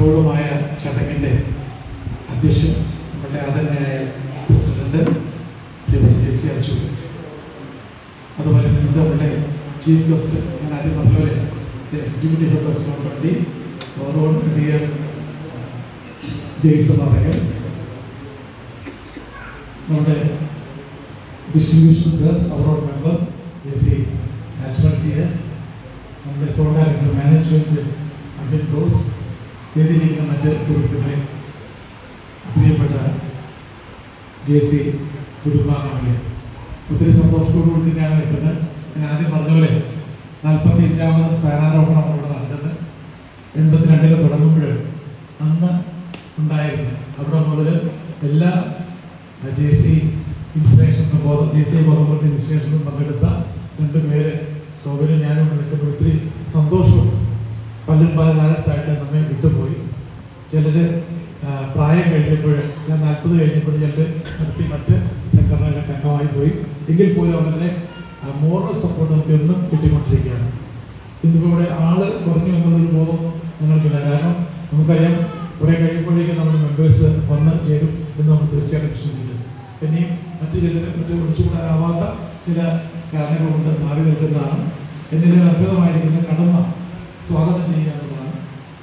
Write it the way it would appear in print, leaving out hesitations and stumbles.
വിഭവമായ ചടങ്ങിൻ്റെ അധ്യക്ഷൻ നമ്മുടെ ആദരണീയനായ പ്രസിഡന്റ് ജെ.സി. അച്ചു, അതുപോലെ നമ്മുടെ ചീഫ് ഗസ്റ്റ് ഞാൻ ആദ്യം പറഞ്ഞപോലെ executive head of small overall dear Jason അദ്ദേഹം, നമ്മുടെ distribution plus overall member JC. Natural CS, നമ്മുടെ zone director management Abin Rose, വേദിയിലിരിക്കുന്ന മറ്റ് സുഹൃത്തുക്കളെ, പ്രിയപ്പെട്ട ജെ.സി. കുടുംബാംഗങ്ങളെ, ഒത്തിരി സന്തോഷത്തോടുകൂടി തന്നെയാണ് നിൽക്കുന്നത്. ഞാൻ ആദ്യം പറഞ്ഞ പോലെ 45ാമത് സ്ഥാനാരോഹണം ഇവിടെ നടക്കുന്നത് 82 തുടങ്ങുമ്പോൾ അന്ന് ഉണ്ടായിരുന്നു. അവിടെ മുതൽ എല്ലാ ജെ.സി. ഇൻസ്പിറേഷൻസും ജെ.സി. ബോധങ്ങളുടെ ഇൻസ്പിറേഷൻസും പങ്കെടുത്ത 2 പേര് ടോവിനും ഞാനും നിൽക്കുമ്പോൾ ഒത്തിരി സന്തോഷവും. പലരും പല കാലത്തായിട്ട് നമ്മെ വിട്ടുപോയി. ചിലർ പ്രായം കഴിഞ്ഞപ്പോൾ, ഞാൻ 40 കഴിഞ്ഞപ്പോൾ ചിലർ നടത്തി മറ്റ് സംഘടനകളിലൊക്കെ അംഗമായി പോയി. എങ്കിൽ പോലും അവരുടെ മോറൽ സപ്പോർട്ട് നമുക്ക് എന്നും കിട്ടിക്കൊണ്ടിരിക്കുകയാണ്. ഇന്നിപ്പോൾ ഇവിടെ ആള് കുറഞ്ഞു എന്നുള്ളൊരു ബോധം ഞങ്ങൾക്കില്ല. കാരണം നമുക്കറിയാം കുറേ കഴിയുമ്പോഴേക്കും നമ്മുടെ മെമ്പേഴ്സ് വന്ന് ചേരും എന്ന് നമ്മൾ തീർച്ചയായിട്ടും വിശ്വസിക്കുന്നു. പിന്നെയും മറ്റു ചിലർ ഒഴിച്ചുകൂടാനാവാത്ത ചില കാരണങ്ങൾ കൊണ്ട് മാറി നിൽക്കുന്നതാണ്. എന്നിൽ അത്ഭുതമായിരിക്കുന്ന കടമ സ്വാഗതം ചെയ്യാൻ